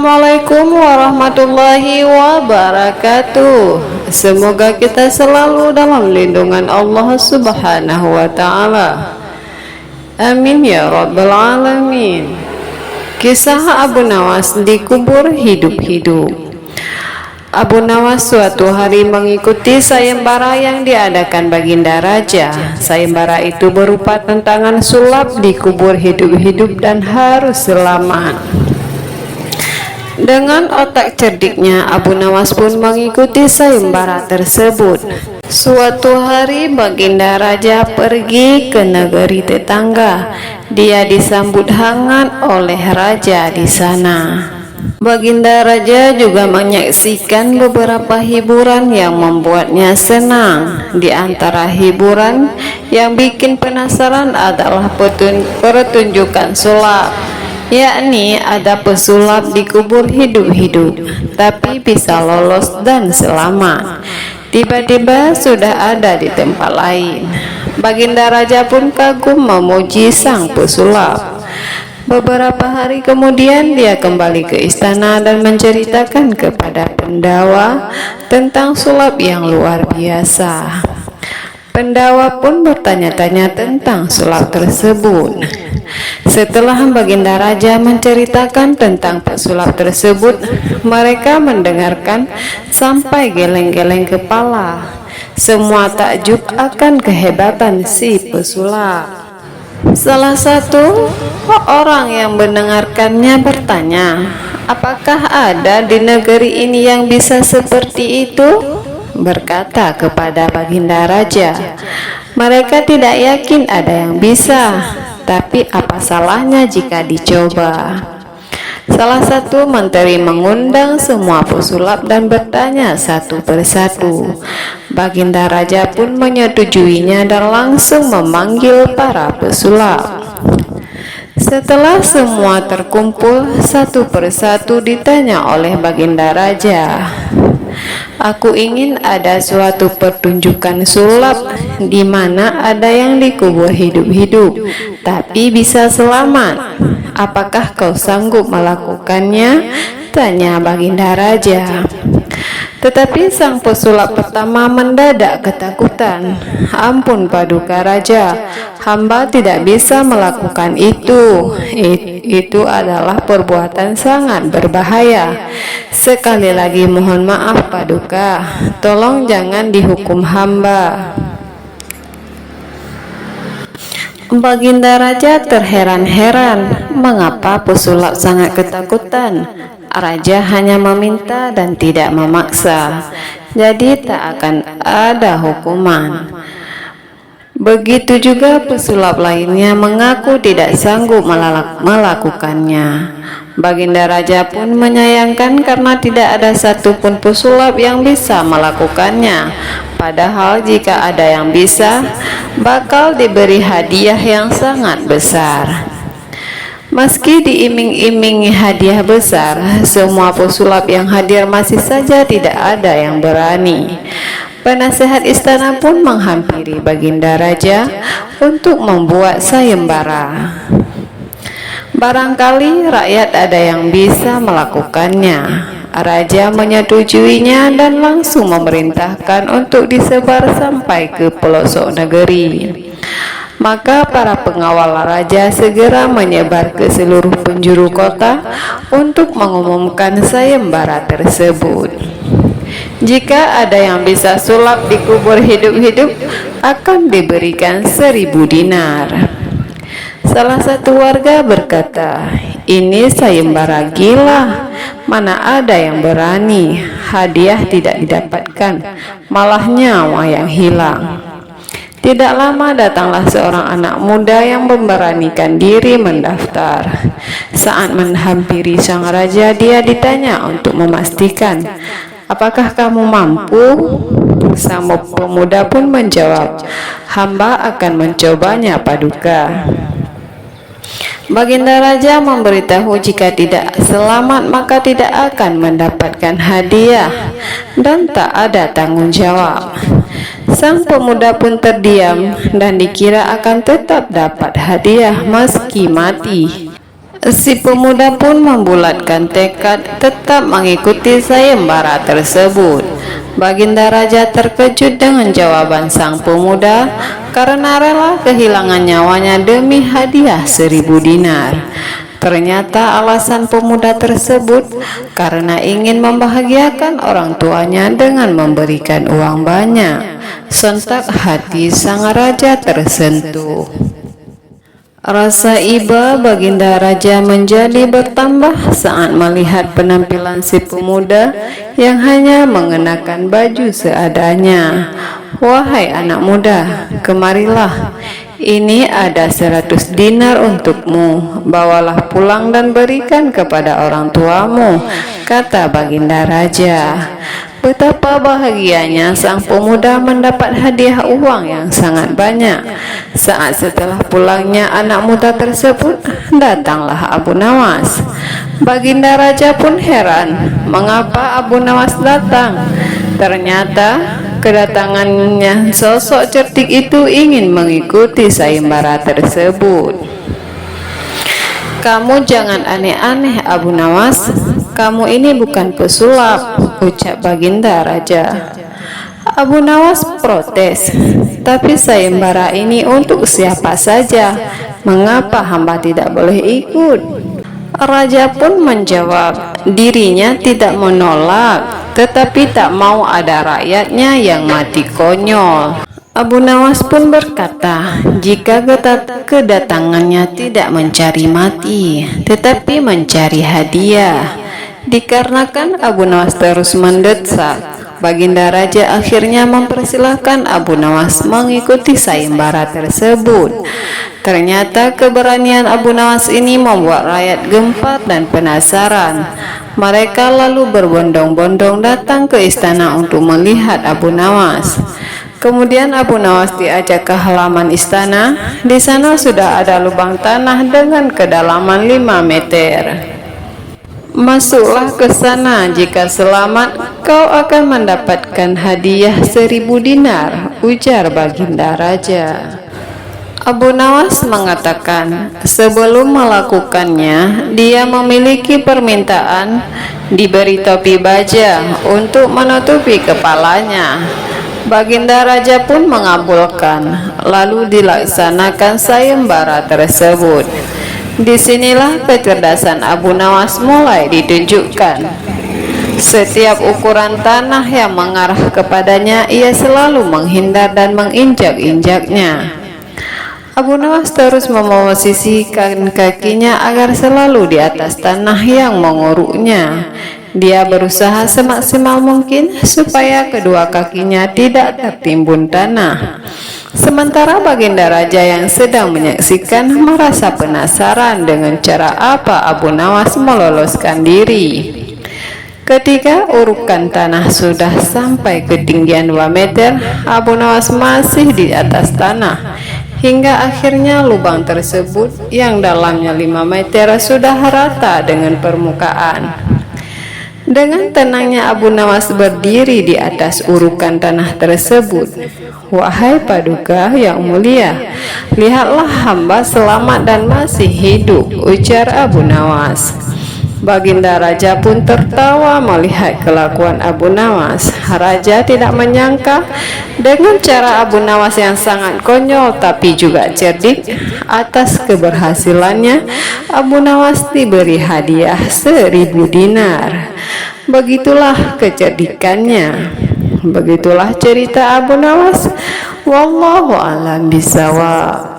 Assalamualaikum warahmatullahi wabarakatuh. Semoga kita selalu dalam lindungan Allah Subhanahu wa Ta'ala. Amin ya Rabbal Alamin. Kisah Abu Nawas dikubur hidup-hidup. Abu Nawas suatu hari mengikuti sayembara yang diadakan Baginda Raja. Sayembara itu berupa tentangan sulap dikubur hidup-hidup dan harus selamat. Dengan otak cerdiknya, Abu Nawas pun mengikuti sayembara tersebut. Suatu hari Baginda Raja pergi ke negeri tetangga. Dia disambut hangat oleh raja di sana. Baginda Raja juga menyaksikan beberapa hiburan yang membuatnya senang. Di antara hiburan yang bikin penasaran adalah pertunjukan sulap, yakni ada pesulap dikubur hidup-hidup tapi bisa lolos dan selamat. Tiba-tiba sudah ada di tempat lain. Baginda Raja pun kagum memuji sang pesulap. Beberapa hari kemudian dia kembali ke istana dan menceritakan kepada Pendawa tentang sulap yang luar biasa. Pendawa pun bertanya-tanya tentang sulap tersebut. Setelah Baginda Raja menceritakan tentang pesulap tersebut, mereka mendengarkan sampai geleng-geleng kepala. Semua takjub akan kehebatan si pesulap. Salah satu orang yang mendengarkannya bertanya, "Apakah ada di negeri ini yang bisa seperti itu?" Berkata kepada Baginda Raja, "Mereka tidak yakin ada yang bisa, tapi apa salahnya jika dicoba?" Salah satu menteri mengundang semua pesulap dan bertanya satu persatu. Baginda Raja pun menyetujuinya dan langsung memanggil para pesulap. Setelah semua terkumpul, satu persatu ditanya oleh Baginda Raja, "Aku ingin ada suatu pertunjukan sulap di mana ada yang dikubur hidup-hidup tapi bisa selamat. Apakah kau sanggup melakukannya?" tanya Baginda Raja. Tetapi sang pesulap pertama mendadak ketakutan. "Ampun Paduka Raja, hamba tidak bisa melakukan itu. Itu adalah perbuatan sangat berbahaya. Sekali lagi mohon maaf Paduka, tolong jangan dihukum hamba." Baginda Raja terheran-heran mengapa pesulap sangat ketakutan. Raja hanya meminta dan tidak memaksa, jadi tak akan ada hukuman. Begitu juga pesulap lainnya mengaku tidak sanggup melakukannya. Baginda Raja pun menyayangkan karena tidak ada satupun pesulap yang bisa melakukannya. Padahal jika ada yang bisa, bakal diberi hadiah yang sangat besar. Meski diiming-imingi hadiah besar, semua pesulap yang hadir masih saja tidak ada yang berani. Penasehat istana pun menghampiri Baginda Raja untuk membuat sayembara. Barangkali rakyat ada yang bisa melakukannya. Raja menyetujuinya dan langsung memerintahkan untuk disebar sampai ke pelosok negeri. Maka para pengawal raja segera menyebar ke seluruh penjuru kota untuk mengumumkan sayembara tersebut. Jika ada yang bisa sulap dikubur hidup-hidup, akan diberikan 1000 dinar. Salah satu warga berkata, "Ini sayembara gila, mana ada yang berani, hadiah tidak didapatkan, malah nyawa yang hilang." Tidak lama datanglah seorang anak muda yang memberanikan diri mendaftar. Saat menghampiri sang raja, dia ditanya untuk memastikan, "Apakah kamu mampu?" Sang pemuda pun menjawab, "Hamba akan mencobanya Paduka." Baginda Raja memberitahu jika tidak selamat maka tidak akan mendapatkan hadiah dan tak ada tanggung jawab. Sang pemuda pun terdiam dan dikira akan tetap dapat hadiah meski mati. Si pemuda pun membulatkan tekad tetap mengikuti sayembara tersebut. Baginda Raja terkejut dengan jawaban sang pemuda karena rela kehilangan nyawanya demi hadiah 1000 dinar. Ternyata alasan pemuda tersebut karena ingin membahagiakan orang tuanya dengan memberikan uang banyak. Sontak hati sang raja tersentuh. Rasa iba Baginda Raja menjadi bertambah saat melihat penampilan si pemuda yang hanya mengenakan baju seadanya. Wahai anak muda, kemarilah. Ini ada 100 dinar untukmu. Bawalah pulang dan berikan kepada orang tuamu, kata Baginda Raja. Betapa bahagianya sang pemuda mendapat hadiah uang yang sangat banyak. Saat setelah pulangnya anak muda tersebut, datanglah Abu Nawas. Baginda Raja pun heran, mengapa Abu Nawas datang. Ternyata kedatangannya sosok cerdik itu ingin mengikuti sayembara tersebut. Kamu jangan aneh-aneh Abu Nawas, kamu ini bukan pesulap, ucap Baginda Raja. Abu Nawas protes, tapi sayembara ini untuk siapa saja, mengapa hamba tidak boleh ikut? Raja pun menjawab, dirinya tidak menolak, tetapi tak mau ada rakyatnya yang mati konyol. Abu Nawas pun berkata, jika kedatangannya tidak mencari mati, tetapi mencari hadiah. Dikarenakan Abu Nawas terus mendesak, Baginda Raja akhirnya mempersilahkan Abu Nawas mengikuti sayembara tersebut. Ternyata keberanian Abu Nawas ini membuat rakyat gempar dan penasaran. Mereka lalu berbondong-bondong datang ke istana untuk melihat Abu Nawas. Kemudian Abu Nawas diajak ke halaman istana. Di sana sudah ada lubang tanah dengan kedalaman 5 meter. Masuklah ke sana, jika selamat kau akan mendapatkan hadiah 1000 dinar, ujar Baginda Raja. Abu Nawas mengatakan sebelum melakukannya dia memiliki permintaan diberi topi baja untuk menutupi kepalanya. Baginda Raja pun mengabulkan, lalu dilaksanakan sayembara tersebut. Disinilah kecerdasan Abu Nawas mulai ditunjukkan. Setiap ukuran tanah yang mengarah kepadanya ia selalu menghindar dan menginjak-injaknya. Abu Nawas terus memosisikan kakinya agar selalu di atas tanah yang menguruknya. Dia berusaha semaksimal mungkin supaya kedua kakinya tidak tertimbun tanah. Sementara Baginda Raja yang sedang menyaksikan merasa penasaran dengan cara apa Abu Nawas meloloskan diri. Ketika urukan tanah sudah sampai ketinggian 2 meter, Abu Nawas masih di atas tanah. Hingga akhirnya lubang tersebut yang dalamnya 5 meter sudah rata dengan permukaan. Dengan tenangnya Abu Nawas berdiri di atas urukan tanah tersebut. Wahai Paduka yang mulia, lihatlah hamba selamat dan masih hidup, ujar Abu Nawas. Baginda Raja pun tertawa melihat kelakuan Abu Nawas. Raja tidak menyangka dengan cara Abu Nawas yang sangat konyol tapi juga cerdik. Atas keberhasilannya, Abu Nawas diberi hadiah 1000 dinar. Begitulah kecerdikannya. Begitulah cerita Abu Nawas. Wallahu a'lam bishawab.